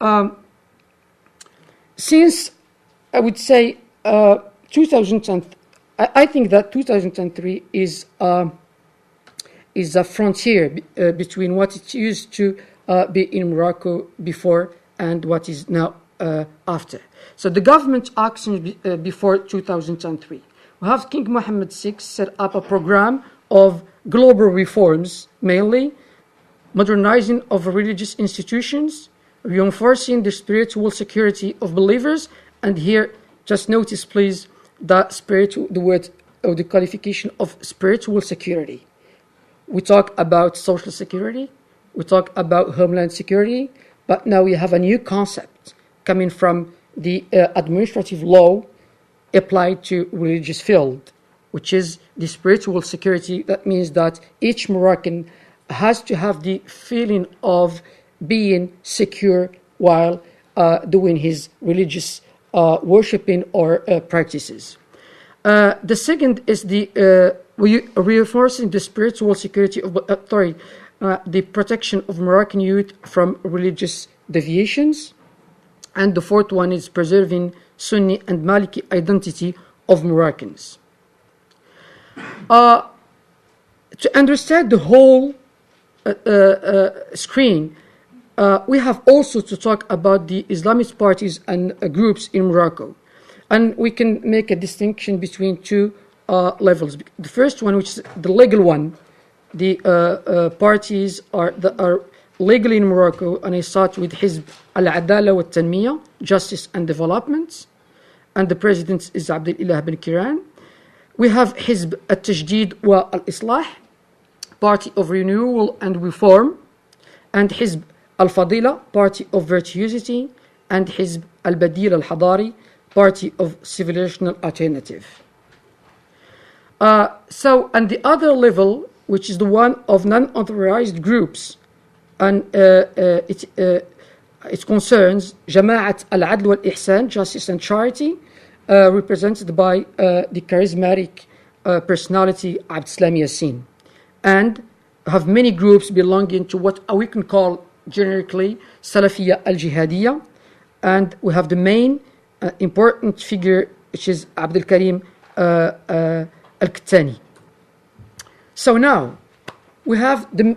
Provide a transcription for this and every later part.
Um, since I would say 2000, I think that 2003 is a frontier between what it used to be in Morocco before and what is now after. So the government actions before 2003. We have King Mohammed VI set up a program of global reforms, mainly modernizing of religious institutions, reinforcing the spiritual security of believers, and here, just notice please, the word or the qualification of spiritual security. We talk about social security, we talk about homeland security, but now we have a new concept coming from the administrative law applied to religious field, which is the spiritual security. That means that each Moroccan has to have the feeling of being secure while doing his religious worshiping or practices. The second is the reinforcing the spiritual security of the protection of Moroccan youth from religious deviations. And the fourth one is preserving Sunni and Maliki identity of Moroccans. To understand the whole screen, we have also to talk about the Islamist parties and groups in Morocco. And we can make a distinction between two levels. The first one, which is the legal one, the parties are legally in Morocco, and I start with Hizb al-Adala wa Tanmiya, Justice and Development, and the president is Abdel Ilah bin Kiran. We have Hizb al-Tajdeed wa al-Islah, Party of Renewal and Reform, and Hizb al-Fadila, Party of Virtuosity, and Hizb al-Badil al-Hadari, Party of Civilizational Alternative. And the other level, which is the one of non-authorized groups, and it concerns Jama'at al-Adl wal-Ihsan, Justice and Charity, represented by the charismatic personality Abdeslam Yassin, and have many groups belonging to what we can call generically Salafiyya al-Jihadiyya, and we have the main important figure, which is Abdul Karim al-Kattani. So now we have the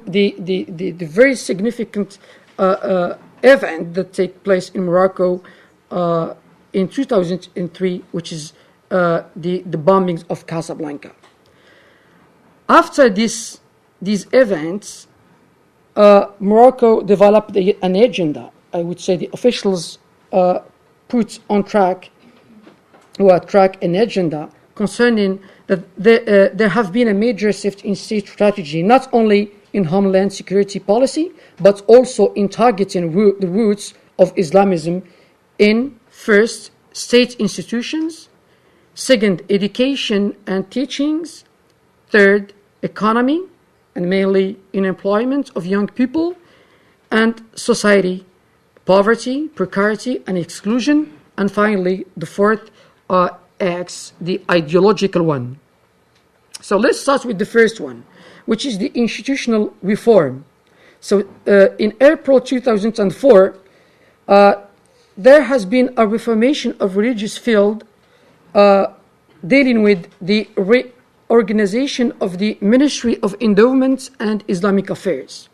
very significant event that take place in Morocco in 2003, which is the bombings of Casablanca. After these events, Morocco developed an agenda. I would say the officials put on track an agenda concerning that there have been a major shift in state strategy, not only in homeland security policy, but also in targeting the roots of Islamism in, first, state institutions, second, education and teachings, third, economy, and mainly in employment of young people, and society, poverty, precarity, and exclusion, and finally, the fourth X, the ideological one. So let's start with the first one, which is the institutional reform. So in April 2004, there has been a reformation of religious field dealing with the reorganization of the Ministry of Endowments and Islamic Affairs.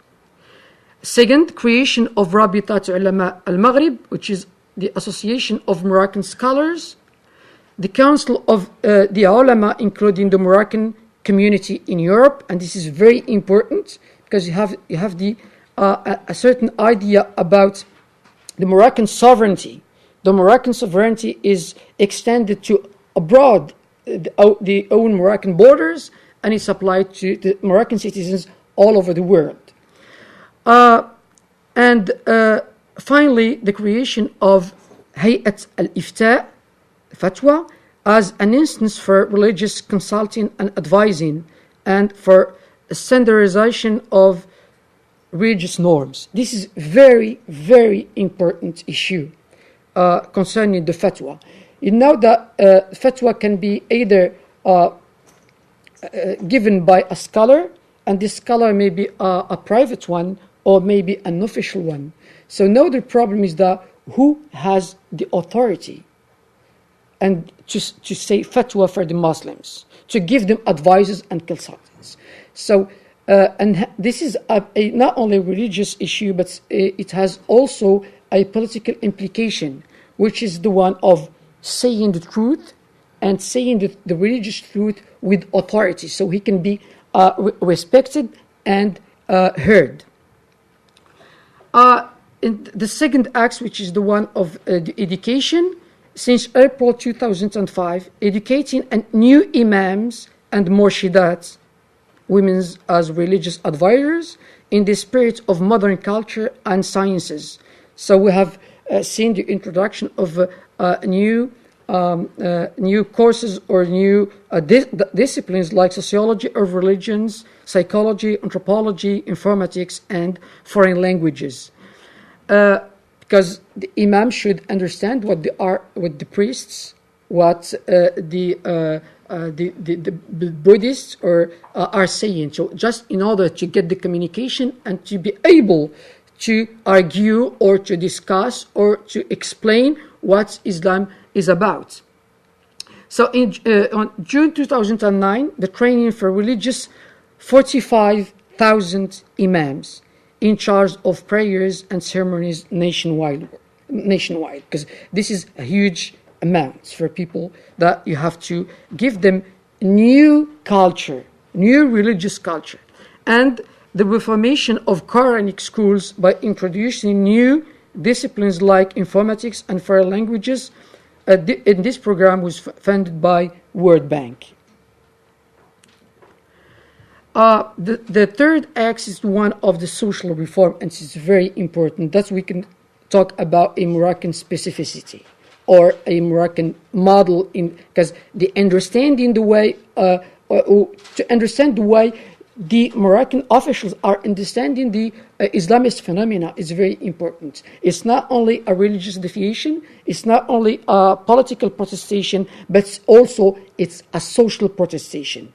Second, creation of Rabitat Ulama al-Maghrib, which is the Association of Moroccan Scholars, the Council of the Ulama, including the Moroccan community in Europe, and this is very important because you have a certain idea about the Moroccan sovereignty. The Moroccan sovereignty is extended to abroad, the own Moroccan borders, and it's applied to the Moroccan citizens all over the world. And finally, the creation of Hay'at al-Ifta, Fatwa, as an instance for religious consulting and advising and for standardization of religious norms. This is very, very important issue concerning the fatwa. You know that fatwa can be either given by a scholar, and this scholar may be a private one or maybe an official one. So now the problem is that who has the authority and to say fatwa for the Muslims, to give them advices and consultants. So, this is not only a religious issue, but it has also a political implication, which is the one of saying the truth and saying the religious truth with authority, so he can be respected and heard. In the second act, which is the one of the education, since April 2005, educating new imams and murshidats, women as religious advisors, in the spirit of modern culture and sciences. So we have seen the introduction of new courses or new disciplines like sociology of religions, psychology, anthropology, informatics, and foreign languages. Because the imam should understand what the priests, what the Buddhists are saying. So just in order to get the communication and to be able to argue or to discuss or to explain what Islam is about. So on June 2009, the training for religious 45,000 imams in charge of prayers and ceremonies nationwide, because this is a huge amount for people that you have to give them new culture, new religious culture, and the reformation of Quranic schools by introducing new disciplines like informatics and foreign languages. In this program was funded by World Bank. The third axis is one of the social reform, and it's very important that we can talk about a Moroccan specificity or a Moroccan model, because the understanding the way to understand the way the Moroccan officials are understanding the Islamist phenomena is very important. It's not only a religious deviation, it's not only a political protestation, but also it's a social protestation.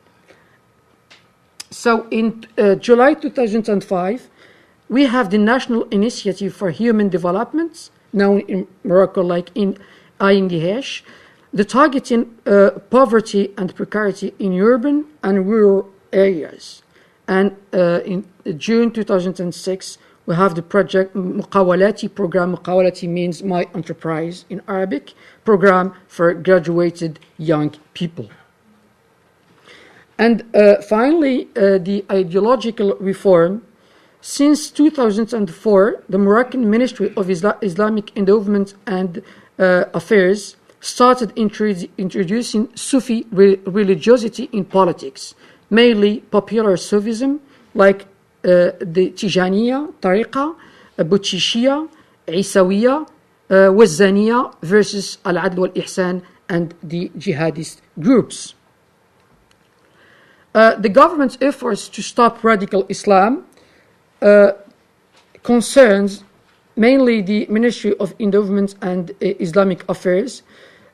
So in July 2005, we have the National Initiative for Human Development, known in Morocco like in INDH, the targeting poverty and precarity in urban and rural areas. And in June 2006, we have the project Muqawalati program. Muqawalati means my enterprise in Arabic, program for graduated young people. And finally, the ideological reform. Since 2004, the Moroccan Ministry of Islamic Endowment and Affairs started introducing Sufi religiosity in politics, mainly popular Sufism, like the Tijaniya, Tariqa, Butchishia, Isawiya, Wazzaniya versus Al-Adl wal-Ihsan and the jihadist groups. The government's efforts to stop radical Islam concerns mainly the Ministry of Endowment and Islamic Affairs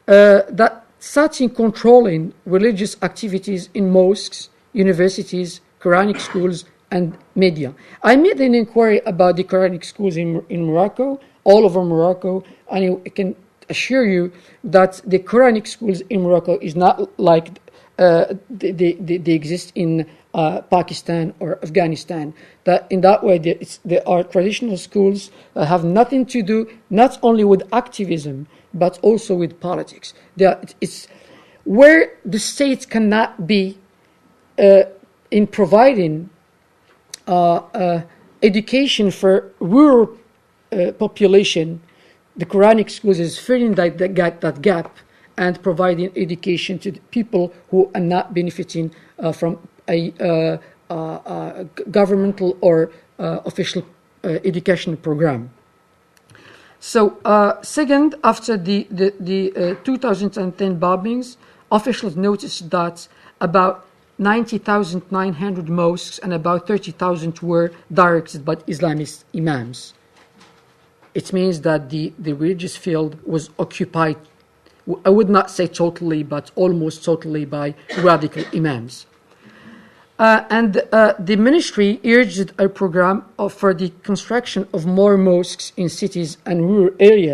that starting controlling religious activities in mosques, universities, Quranic schools, and media. I made an inquiry about the Quranic schools in Morocco, all over Morocco, and I can assure you that the Quranic schools in Morocco is not like they exist in Pakistan or Afghanistan. That in that way, they are traditional schools that have nothing to do not only with activism but also with politics. It's where the state cannot be in providing education for rural population. The Quranic schools is filling that gap and providing education to the people who are not benefiting from a governmental or official education program. So, second, after the 2010 bombings, officials noticed that about 90,900 mosques and about 30,000 were directed by Islamist imams. It means that the religious field was occupied, I would not say totally, but almost totally by radical imams. The ministry urged a program for the construction of more mosques in cities and rural areas.